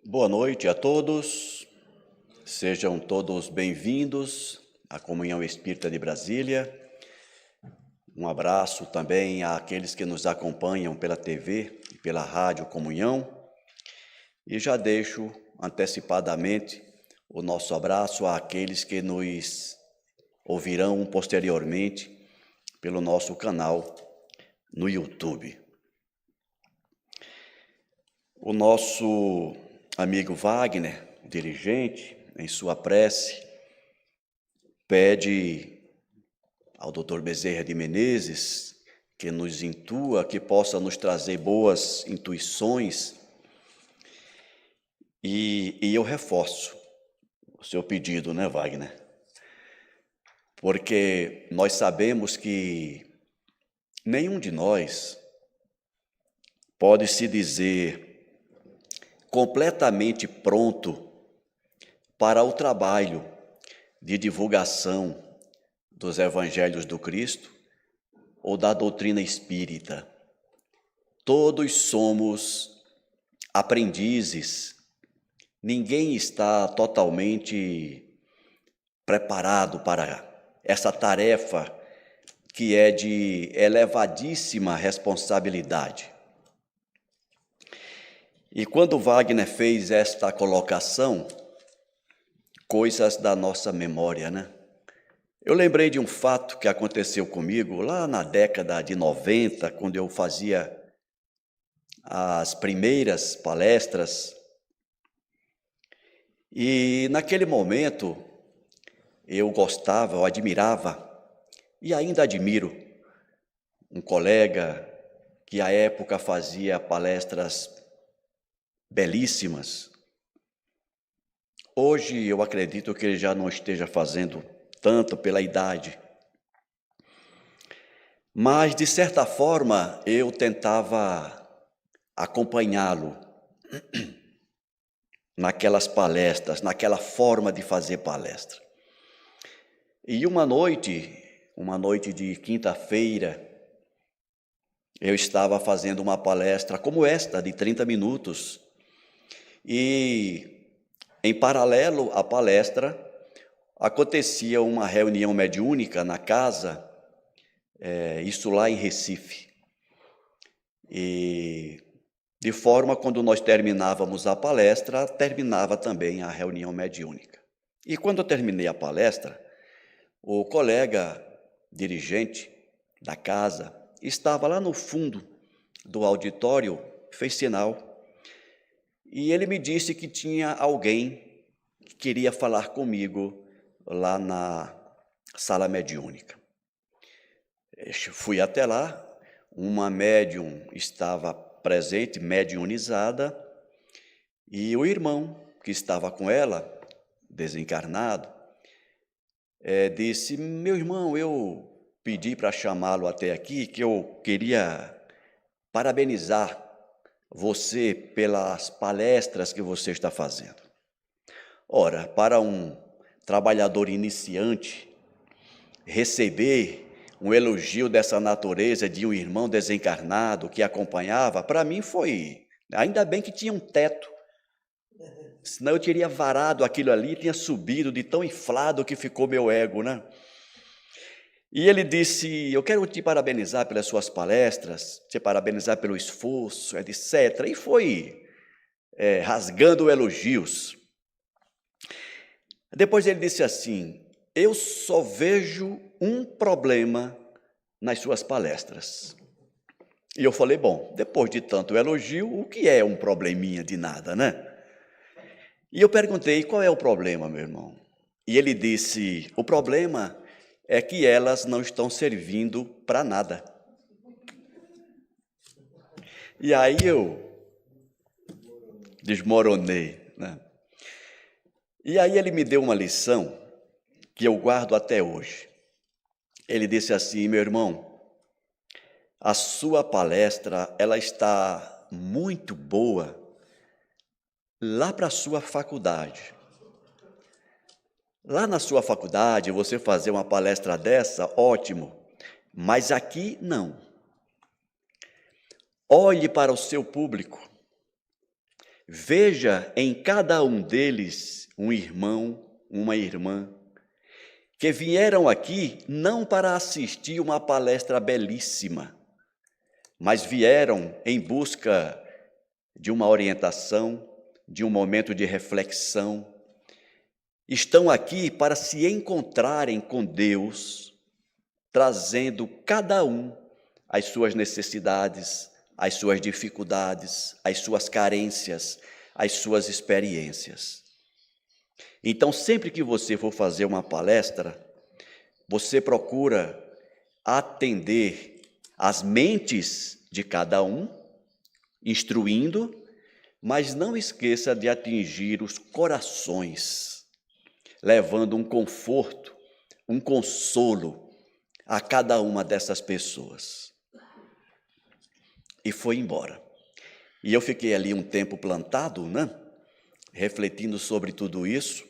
Boa noite a todos, sejam todos bem-vindos à Comunhão Espírita de Brasília. Um abraço também àqueles que nos acompanham pela TV e pela Rádio Comunhão. E já deixo antecipadamente o nosso abraço àqueles que nos ouvirão posteriormente pelo nosso canal no YouTube. O nosso amigo Wagner, dirigente, em sua prece, pede ao Dr. Bezerra de Menezes que nos intua, que possa nos trazer boas intuições. E eu reforço o seu pedido, né, Wagner? Porque nós sabemos que nenhum de nós pode se dizer completamente pronto para o trabalho de divulgação dos evangelhos do Cristo ou da doutrina espírita. Todos somos aprendizes, ninguém está totalmente preparado para essa tarefa que é de elevadíssima responsabilidade. E quando Wagner fez esta colocação, coisas da nossa memória, né? Eu lembrei de um fato que aconteceu comigo lá na década de 90, quando eu fazia as primeiras palestras. E naquele momento eu gostava, eu admirava e ainda admiro um colega que à época fazia palestras belíssimas. Hoje eu acredito que ele já não esteja fazendo tanto pela idade. Mas, de certa forma, eu tentava acompanhá-lo naquelas palestras, naquela forma de fazer palestra. E uma noite de quinta-feira, eu estava fazendo uma palestra como esta, de 30 minutos, e, em paralelo à palestra, acontecia uma reunião mediúnica na casa, isso lá em Recife. E, de forma, quando nós terminávamos a palestra, terminava também a reunião mediúnica. E quando eu terminei a palestra, o colega dirigente da casa estava lá no fundo do auditório, fez sinal, e ele me disse que tinha alguém que queria falar comigo lá na sala mediúnica. Fui até lá, uma médium estava presente, mediunizada, e o irmão que estava com ela, desencarnado, disse: meu irmão, eu pedi para chamá-lo até aqui, que eu queria parabenizar você pelas palestras que você está fazendo. Ora, para um trabalhador iniciante, receber um elogio dessa natureza de um irmão desencarnado que acompanhava, para mim foi... Ainda bem que tinha um teto, senão eu teria varado aquilo ali, tinha subido de tão inflado que ficou meu ego, né? E ele disse: eu quero te parabenizar pelas suas palestras, te parabenizar pelo esforço, etc. E foi rasgando elogios. Depois ele disse assim: eu só vejo um problema nas suas palestras. E eu falei: bom, depois de tanto elogio, o que é um probleminha de nada, né? E eu perguntei: qual é o problema, meu irmão? E ele disse: o problema é que elas não estão servindo para nada. E aí eu desmoronei, né? E aí ele me deu uma lição que eu guardo até hoje. Ele disse assim: meu irmão, a sua palestra, ela está muito boa lá para a sua faculdade. Lá na sua faculdade, você fazer uma palestra dessa, ótimo, mas aqui não. Olhe para o seu público. veja em cada um deles um irmão, uma irmã, que vieram aqui não para assistir uma palestra belíssima, mas vieram em busca de uma orientação, de um momento de reflexão. Estão aqui para se encontrarem com Deus, trazendo cada um as suas necessidades, as suas dificuldades, as suas carências, as suas experiências. Então, sempre que você for fazer uma palestra, você procura atender as mentes de cada um, instruindo, mas não esqueça de atingir os corações, levando um conforto, um consolo a cada uma dessas pessoas. E foi embora. E eu fiquei ali um tempo plantado, refletindo sobre tudo isso,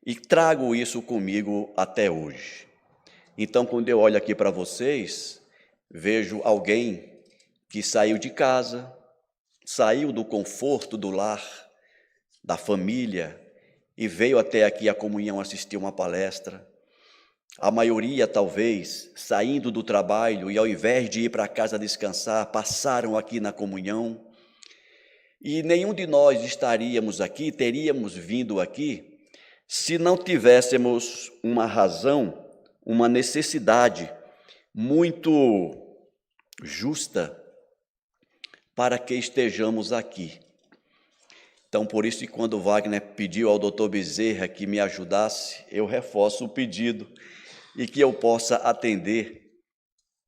e trago isso comigo até hoje. Então, quando eu olho aqui para vocês, vejo alguém que saiu de casa, saiu do conforto do lar, da família, e veio até aqui a comunhão assistir uma palestra. A maioria, talvez, saindo do trabalho e ao invés de ir para casa descansar, passaram aqui na comunhão. E nenhum de nós estaríamos aqui, teríamos vindo aqui, se não tivéssemos uma razão, uma necessidade muito justa para que estejamos aqui. Então, por isso que quando Wagner pediu ao Dr. Bezerra que me ajudasse, eu reforço o pedido e que eu possa atender,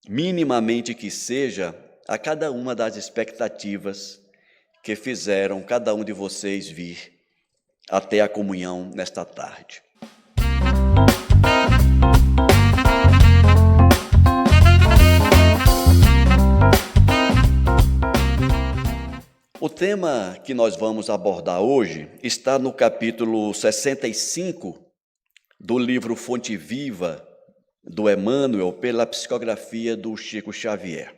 minimamente que seja, a cada uma das expectativas que fizeram cada um de vocês vir até a comunhão nesta tarde. O tema que nós vamos abordar hoje está no capítulo 65 do livro Fonte Viva, do Emmanuel, pela psicografia do Chico Xavier.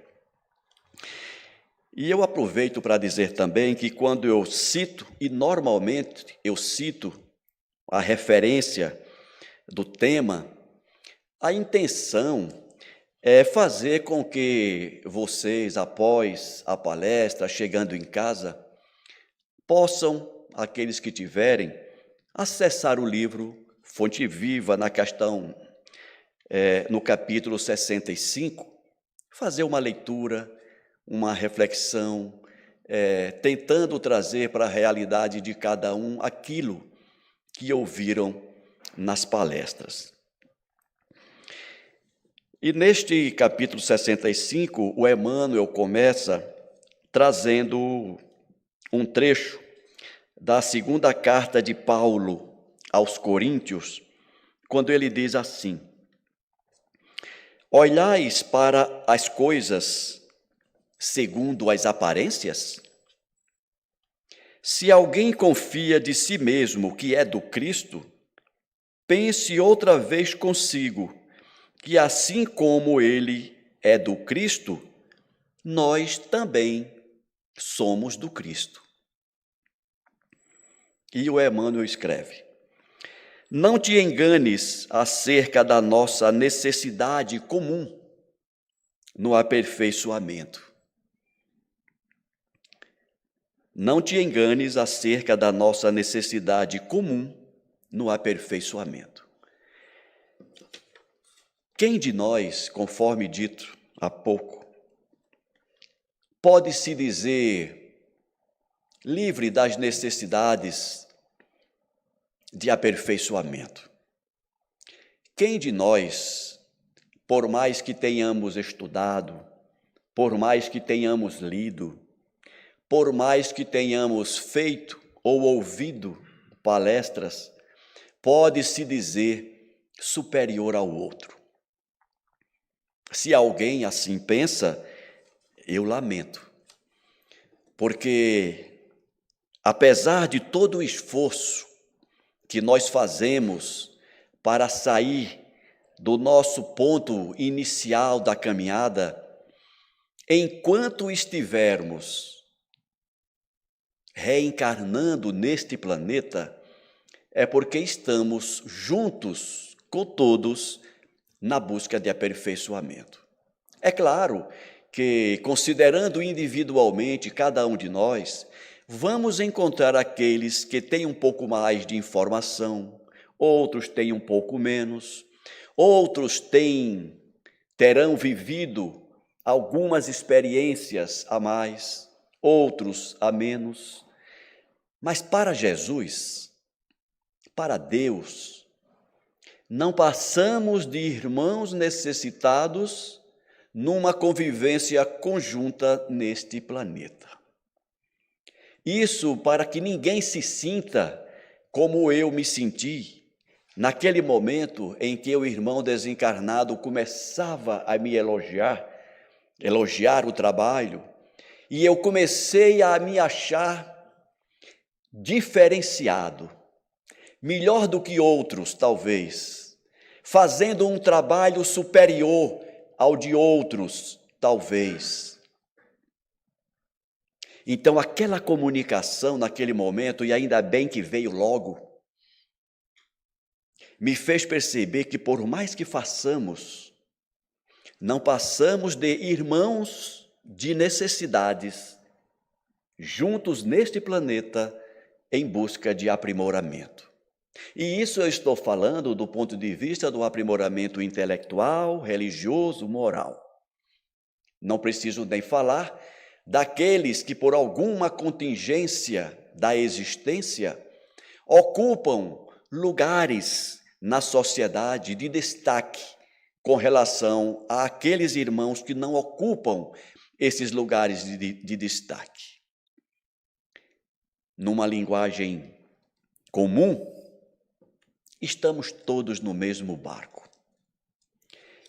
E eu aproveito para dizer também que quando eu cito, e normalmente eu cito a referência do tema, a intenção é fazer com que vocês, após a palestra, chegando em casa, possam, aqueles que tiverem, acessar o livro Fonte Viva na questão, no capítulo 65, fazer uma leitura, uma reflexão, tentando trazer para a realidade de cada um aquilo que ouviram nas palestras. E neste capítulo 65, o Emmanuel começa trazendo um trecho da segunda carta de Paulo aos Coríntios, quando ele diz assim: olhais para as coisas segundo as aparências? Se alguém confia de si mesmo que é do Cristo, pense outra vez consigo, que assim como ele é do Cristo, nós também somos do Cristo. E o Emmanuel escreve: não te enganes acerca da nossa necessidade comum no aperfeiçoamento. Não te enganes acerca da nossa necessidade comum no aperfeiçoamento. Quem de nós, conforme dito há pouco, pode se dizer livre das necessidades de aperfeiçoamento? Quem de nós, por mais que tenhamos estudado, por mais que tenhamos lido, por mais que tenhamos feito ou ouvido palestras, pode se dizer superior ao outro? Se alguém assim pensa, eu lamento, porque apesar de todo o esforço que nós fazemos para sair do nosso ponto inicial da caminhada, enquanto estivermos reencarnando neste planeta, é porque estamos juntos com todos na busca de aperfeiçoamento. É claro que, considerando individualmente cada um de nós, vamos encontrar aqueles que têm um pouco mais de informação, outros têm um pouco menos, outros terão vivido algumas experiências a mais, outros a menos. Mas para Jesus, para Deus, não passamos de irmãos necessitados numa convivência conjunta neste planeta. Isso para que ninguém se sinta como eu me senti naquele momento em que o irmão desencarnado começava a me elogiar o trabalho, e eu comecei a me achar diferenciado, melhor do que outros, talvez, fazendo um trabalho superior ao de outros, talvez. Então, aquela comunicação naquele momento, e ainda bem que veio logo, me fez perceber que, por mais que façamos, não passamos de irmãos de necessidades, juntos neste planeta, em busca de aprimoramento. E isso eu estou falando do ponto de vista do aprimoramento intelectual, religioso, moral. Não preciso nem falar daqueles que, por alguma contingência da existência, ocupam lugares na sociedade de destaque com relação àqueles irmãos que não ocupam esses lugares de destaque. Numa linguagem comum, estamos todos no mesmo barco.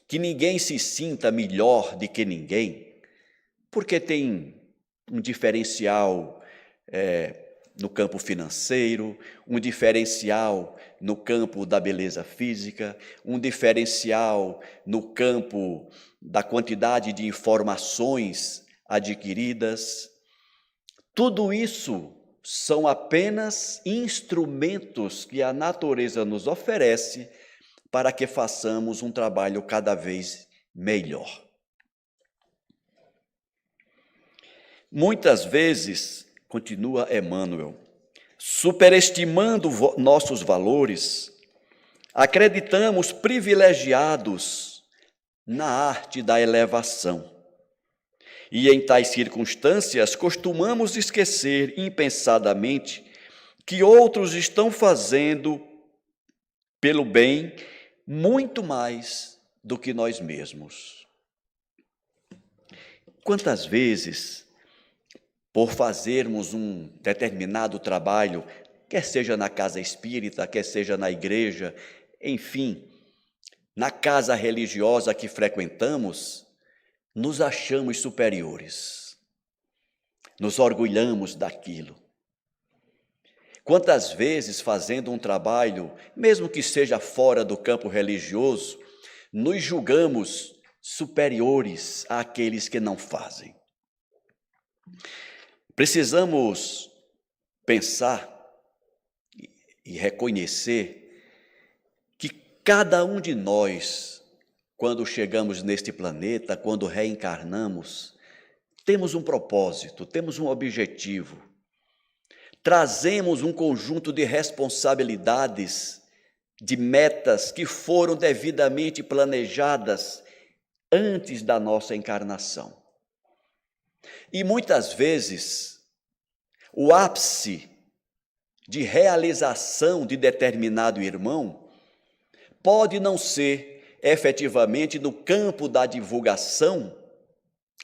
Que ninguém se sinta melhor do que ninguém, porque tem um diferencial no campo financeiro, um diferencial no campo da beleza física, um diferencial no campo da quantidade de informações adquiridas. Tudo isso são apenas instrumentos que a natureza nos oferece para que façamos um trabalho cada vez melhor. Muitas vezes, continua Emmanuel, superestimando nossos valores, acreditamos privilegiados na arte da elevação. E em tais circunstâncias, costumamos esquecer impensadamente que outros estão fazendo pelo bem muito mais do que nós mesmos. Quantas vezes, por fazermos um determinado trabalho, quer seja na casa espírita, quer seja na igreja, enfim, na casa religiosa que frequentamos, nos achamos superiores, nos orgulhamos daquilo. Quantas vezes, fazendo um trabalho, mesmo que seja fora do campo religioso, nos julgamos superiores àqueles que não fazem. Precisamos pensar e reconhecer que cada um de nós, quando chegamos neste planeta, quando reencarnamos, temos um propósito, temos um objetivo. Trazemos um conjunto de responsabilidades, de metas que foram devidamente planejadas antes da nossa encarnação. E muitas vezes, o ápice de realização de determinado irmão pode não ser efetivamente no campo da divulgação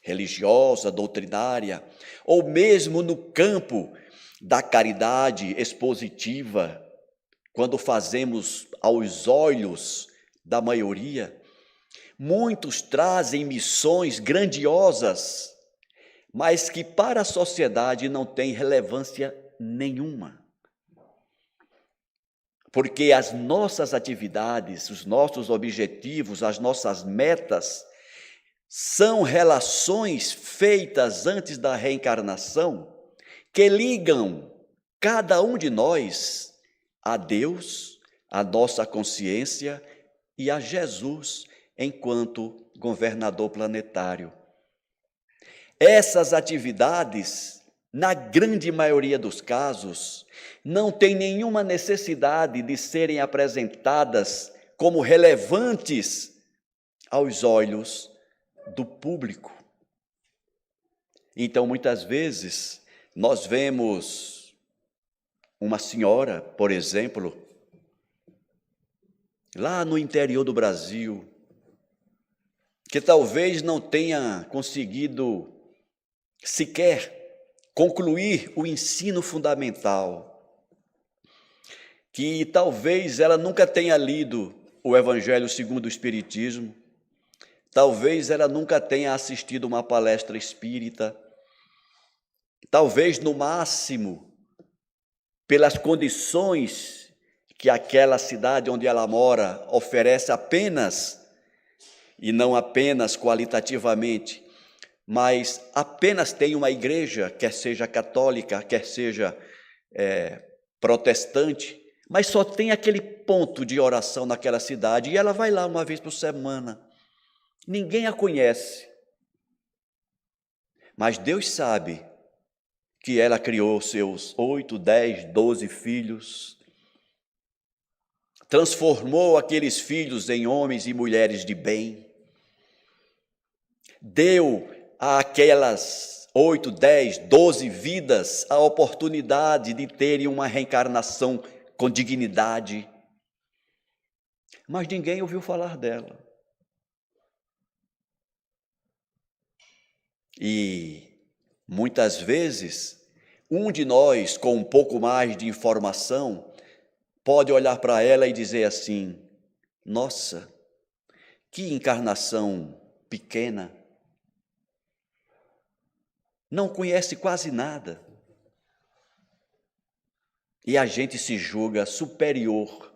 religiosa, doutrinária, ou mesmo no campo da caridade expositiva, quando fazemos aos olhos da maioria. Muitos trazem missões grandiosas, mas que para a sociedade não têm relevância nenhuma. Porque as nossas atividades, os nossos objetivos, as nossas metas, são relações feitas antes da reencarnação que ligam cada um de nós a Deus, a nossa consciência e a Jesus enquanto governador planetário. Essas atividades, na grande maioria dos casos, não têm nenhuma necessidade de serem apresentadas como relevantes aos olhos do público. Então, muitas vezes, nós vemos uma senhora, por exemplo, lá no interior do Brasil, que talvez não tenha conseguido sequer concluir o ensino fundamental, que talvez ela nunca tenha lido o Evangelho segundo o Espiritismo, talvez ela nunca tenha assistido uma palestra espírita, talvez, no máximo, pelas condições que aquela cidade onde ela mora oferece apenas, e não apenas qualitativamente, mas apenas tem uma igreja, quer seja católica, quer seja protestante, mas só tem aquele ponto de oração naquela cidade, e ela vai lá uma vez por semana. Ninguém a conhece, mas Deus sabe que ela criou seus 8, 10, 12 filhos, transformou aqueles filhos em homens e mulheres de bem, deu àquelas 8, 10, 12 vidas a oportunidade de terem uma reencarnação com dignidade, mas ninguém ouviu falar dela. E muitas vezes, um de nós, com um pouco mais de informação, pode olhar para ela e dizer assim: nossa, que encarnação pequena, não conhece quase nada. E a gente se julga superior,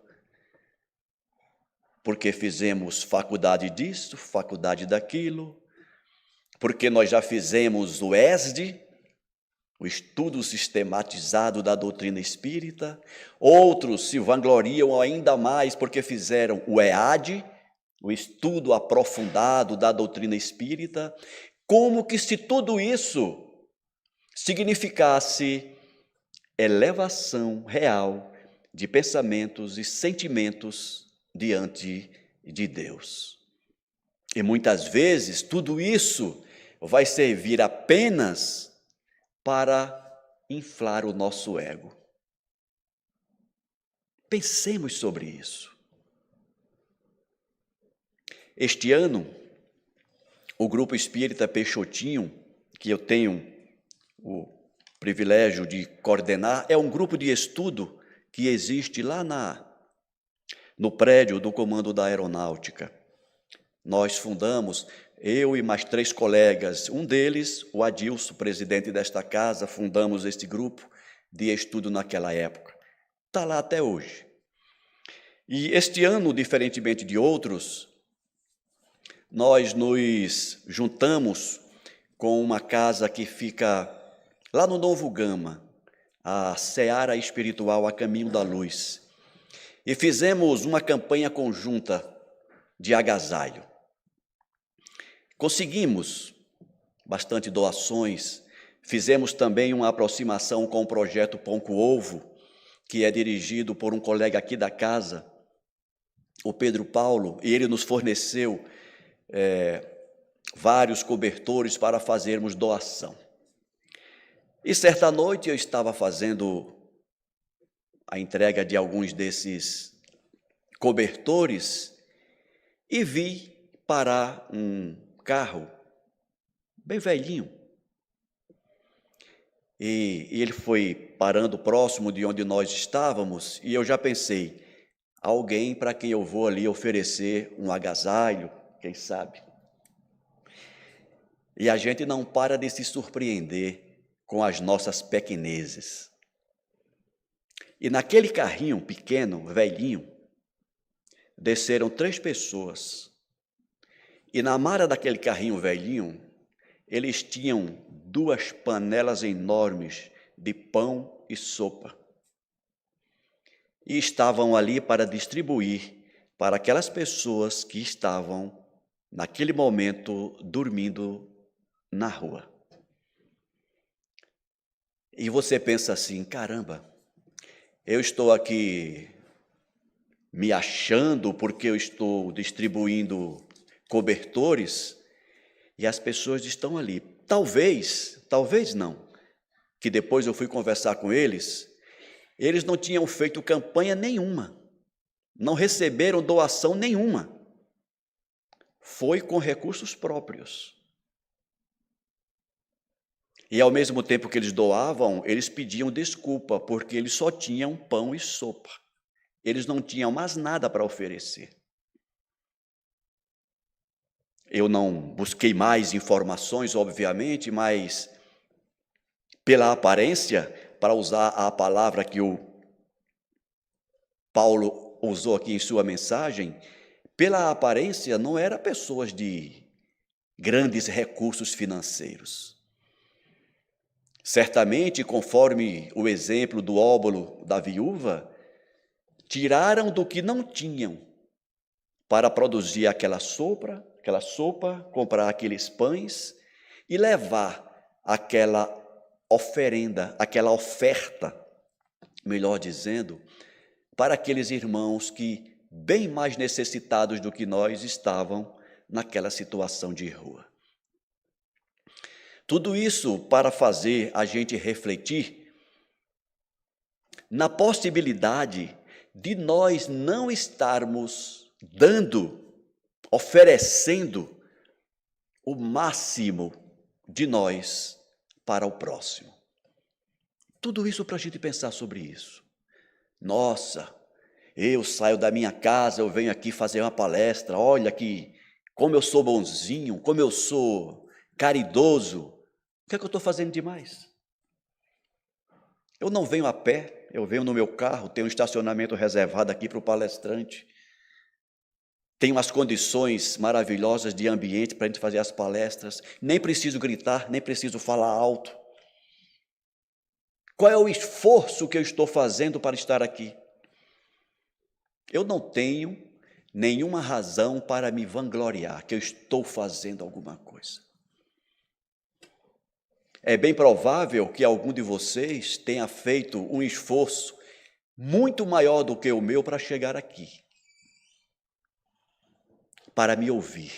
porque fizemos faculdade disso, faculdade daquilo, porque nós já fizemos o ESD, o estudo sistematizado da doutrina espírita. Outros se vangloriam ainda mais porque fizeram o EAD, o estudo aprofundado da doutrina espírita, como que se tudo isso significasse elevação real de pensamentos e sentimentos diante de Deus. E muitas vezes tudo isso vai servir apenas para inflar o nosso ego. Pensemos sobre isso. Este ano, o Grupo Espírita Peixotinho, que eu tenho o privilégio de coordenar, é um grupo de estudo que existe lá no prédio do Comando da Aeronáutica. Nós fundamos, eu e mais 3 colegas, um deles, o Adilson, presidente desta casa, fundamos este grupo de estudo naquela época. Está lá até hoje. E este ano, diferentemente de outros, nós nos juntamos com uma casa que fica lá no Novo Gama, a Seara Espiritual a Caminho da Luz, e fizemos uma campanha conjunta de agasalho. Conseguimos bastante doações, fizemos também uma aproximação com o projeto Pão com Ovo, que é dirigido por um colega aqui da casa, o Pedro Paulo, e ele nos forneceu vários cobertores para fazermos doação. E certa noite eu estava fazendo a entrega de alguns desses cobertores e vi parar um carro bem velhinho. E ele foi parando próximo de onde nós estávamos e eu já pensei, alguém para quem eu vou ali oferecer um agasalho, quem sabe. E a gente não para de se surpreender com as nossas pequenezes. E naquele carrinho pequeno, velhinho, desceram 3 pessoas. E na mara daquele carrinho velhinho, eles tinham 2 panelas enormes de pão e sopa. E estavam ali para distribuir para aquelas pessoas que estavam, naquele momento, dormindo na rua. E você pensa assim, caramba, eu estou aqui me achando porque eu estou distribuindo cobertores e as pessoas estão ali. Talvez não, que depois eu fui conversar com eles não tinham feito campanha nenhuma, não receberam doação nenhuma. Foi com recursos próprios. E ao mesmo tempo que eles doavam, eles pediam desculpa, porque eles só tinham pão e sopa. Eles não tinham mais nada para oferecer. Eu não busquei mais informações, obviamente, mas pela aparência, para usar a palavra que o Paulo usou aqui em sua mensagem, pela aparência não eram pessoas de grandes recursos financeiros. Certamente, conforme o exemplo do óbolo da viúva, tiraram do que não tinham para produzir aquela sopa, comprar aqueles pães e levar aquela oferenda, aquela oferta, melhor dizendo, para aqueles irmãos que, bem mais necessitados do que nós, estavam naquela situação de rua. Tudo isso para fazer a gente refletir na possibilidade de nós não estarmos oferecendo o máximo de nós para o próximo. Tudo isso para a gente pensar sobre isso. Nossa, eu saio da minha casa, eu venho aqui fazer uma palestra, olha que como eu sou bonzinho, como eu sou caridoso. O que é que eu estou fazendo demais? Eu não venho a pé, eu venho no meu carro, tenho um estacionamento reservado aqui para o palestrante. Tenho as condições maravilhosas de ambiente para a gente fazer as palestras. Nem preciso gritar, nem preciso falar alto. Qual é o esforço que eu estou fazendo para estar aqui? Eu não tenho nenhuma razão para me vangloriar que eu estou fazendo alguma coisa. É bem provável que algum de vocês tenha feito um esforço muito maior do que o meu para chegar aqui, para me ouvir.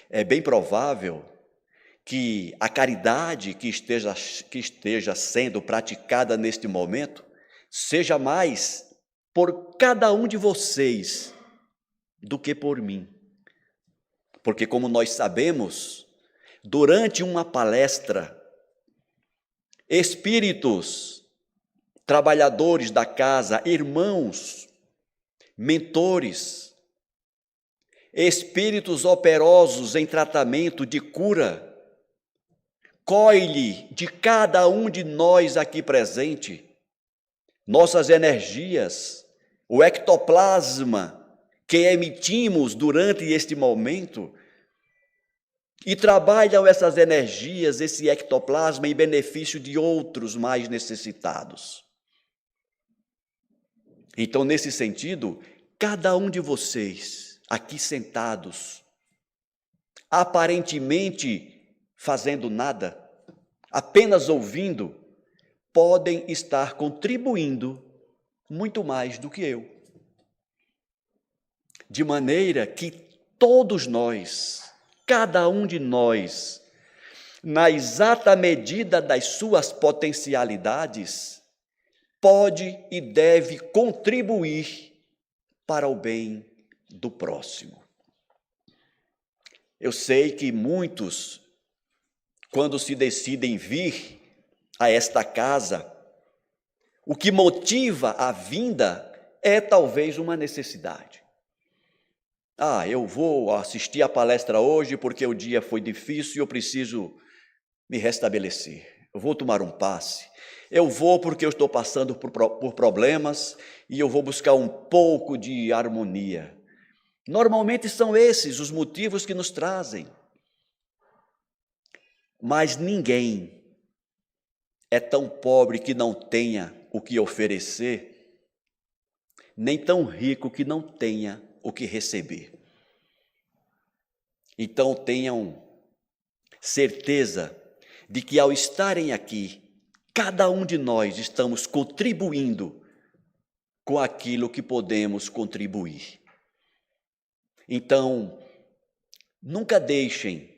É bem provável que a caridade que esteja sendo praticada neste momento seja mais por cada um de vocês do que por mim. Porque, como nós sabemos, durante uma palestra, espíritos, trabalhadores da casa, irmãos, mentores, espíritos operosos em tratamento de cura, colhe de cada um de nós aqui presente nossas energias, o ectoplasma que emitimos durante este momento, e trabalham essas energias, esse ectoplasma, em benefício de outros mais necessitados. Então, nesse sentido, cada um de vocês, aqui sentados, aparentemente fazendo nada, apenas ouvindo, podem estar contribuindo muito mais do que eu. De maneira que todos nós, cada um de nós, na exata medida das suas potencialidades, pode e deve contribuir para o bem do próximo. Eu sei que muitos, quando se decidem vir a esta casa, o que motiva a vinda é talvez uma necessidade. Eu vou assistir a palestra hoje porque o dia foi difícil e eu preciso me restabelecer. Eu vou tomar um passe. Eu vou porque eu estou passando por problemas e eu vou buscar um pouco de harmonia. Normalmente são esses os motivos que nos trazem. Mas ninguém é tão pobre que não tenha o que oferecer, nem tão rico que não tenha o que receber. Então tenham certeza de que ao estarem aqui, cada um de nós estamos contribuindo com aquilo que podemos contribuir. Então, nunca deixem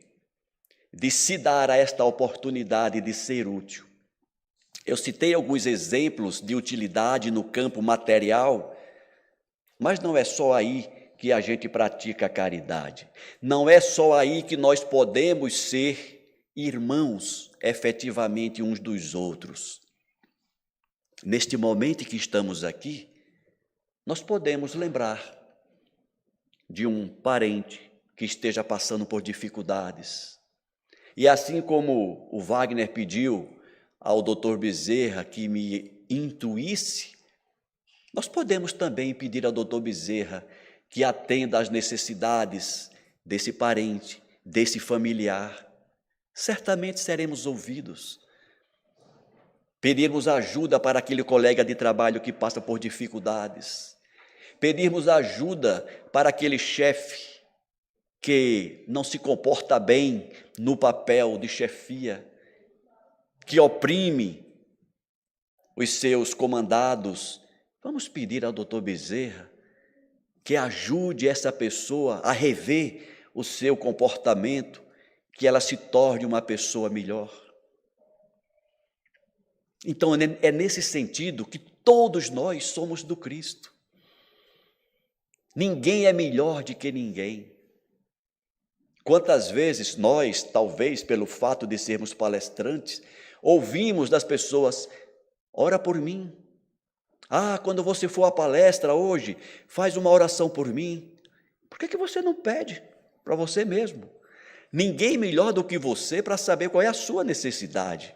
de se dar a esta oportunidade de ser útil. Eu citei alguns exemplos de utilidade no campo material, mas não é só aí que a gente pratica a caridade. Não é só aí que nós podemos ser irmãos efetivamente uns dos outros. Neste momento em que estamos aqui, nós podemos lembrar de um parente que esteja passando por dificuldades. E assim como o Wagner pediu ao Dr. Bezerra que me intuísse, nós podemos também pedir ao Dr. Bezerra que atenda às necessidades desse parente, desse familiar. Certamente seremos ouvidos. Pedirmos ajuda para aquele colega de trabalho que passa por dificuldades. Pedirmos ajuda para aquele chefe que não se comporta bem no papel de chefia, que oprime os seus comandados. Vamos pedir ao Dr. Bezerra que ajude essa pessoa a rever o seu comportamento, que ela se torne uma pessoa melhor. Então, é nesse sentido que todos nós somos do Cristo. Ninguém é melhor do que ninguém. Quantas vezes nós, talvez pelo fato de sermos palestrantes, ouvimos das pessoas: ora por mim. Quando você for à palestra hoje, faz uma oração por mim. Por que você não pede para você mesmo? Ninguém melhor do que você para saber qual é a sua necessidade.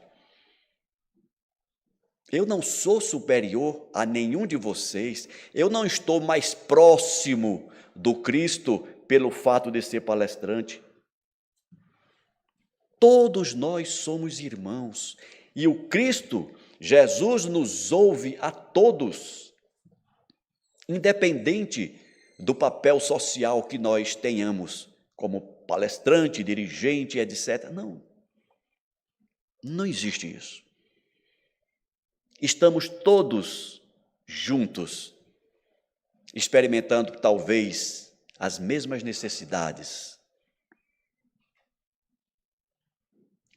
Eu não sou superior a nenhum de vocês, eu não estou mais próximo do Cristo pelo fato de ser palestrante. Todos nós somos irmãos e o Cristo, Jesus, nos ouve a todos, independente do papel social que nós tenhamos, como palestrante, dirigente, etc. Não existe isso. Estamos todos juntos, experimentando talvez as mesmas necessidades.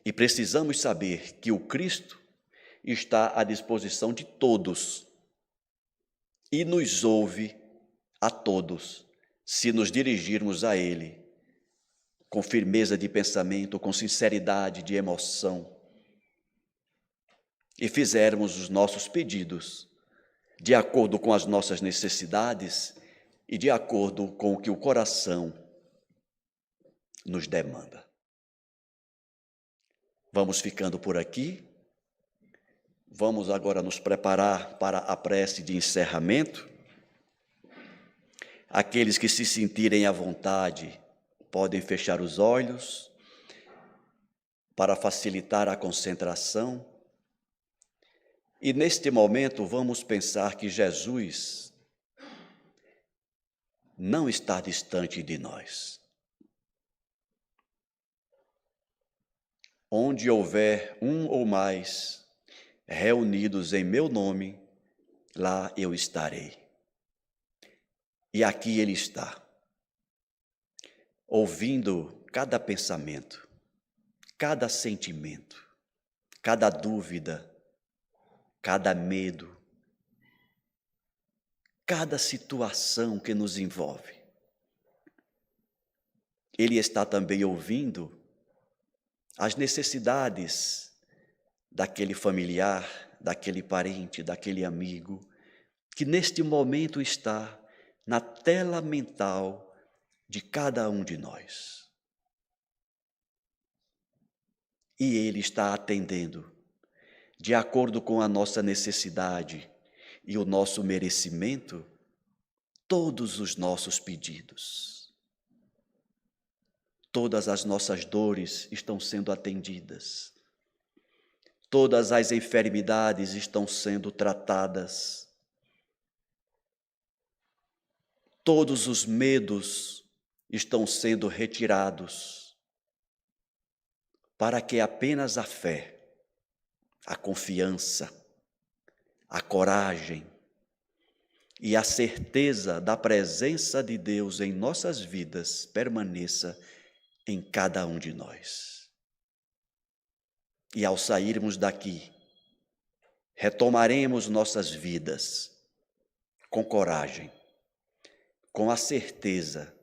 E precisamos saber que o Cristo está à disposição de todos e nos ouve a todos, se nos dirigirmos a Ele com firmeza de pensamento, com sinceridade de emoção, e fizermos os nossos pedidos de acordo com as nossas necessidades e de acordo com o que o coração nos demanda. Vamos ficando por aqui. Vamos agora nos preparar para a prece de encerramento. Aqueles que se sentirem à vontade podem fechar os olhos para facilitar a concentração. E neste momento vamos pensar que Jesus não está distante de nós. Onde houver um ou mais reunidos em meu nome, lá eu estarei. E aqui Ele está, ouvindo cada pensamento, cada sentimento, cada dúvida, cada medo, cada situação que nos envolve. Ele está também ouvindo as necessidades daquele familiar, daquele parente, daquele amigo, que neste momento está na tela mental de cada um de nós. E Ele está atendendo, de acordo com a nossa necessidade e o nosso merecimento, todos os nossos pedidos. Todas as nossas dores estão sendo atendidas. todas as enfermidades estão sendo tratadas, todos os medos estão sendo retirados, para que apenas a fé, a confiança, a coragem e a certeza da presença de Deus em nossas vidas permaneça em cada um de nós. E ao sairmos daqui, retomaremos nossas vidas com coragem, com a certeza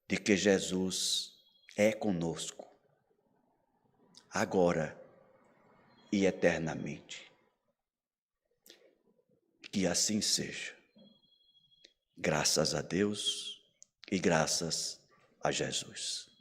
de que Jesus é conosco, agora e eternamente. Que assim seja. Graças a Deus e graças a Jesus.